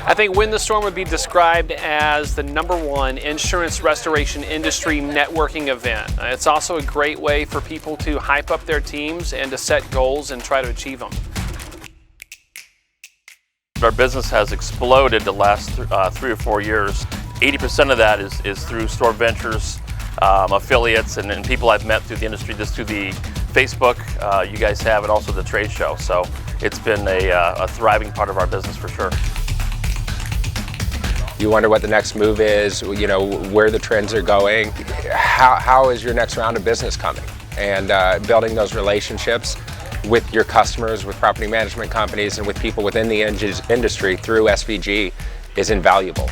I think Win the Storm would be described as the #1 insurance restoration industry networking event. It's also a great way for people to hype up their teams and to set goals and try to achieve them. Our business has exploded the last 3 or 4 years. 80% of that is through store ventures, affiliates, and people I've met through the industry, just through the Facebook you guys have, and also the trade show. So it's been a thriving part of our business for sure. You wonder what the next move is, you know, where the trends are going, how is your next round of business coming? And building those relationships with your customers, with property management companies, and with people within the industry through SVG is invaluable.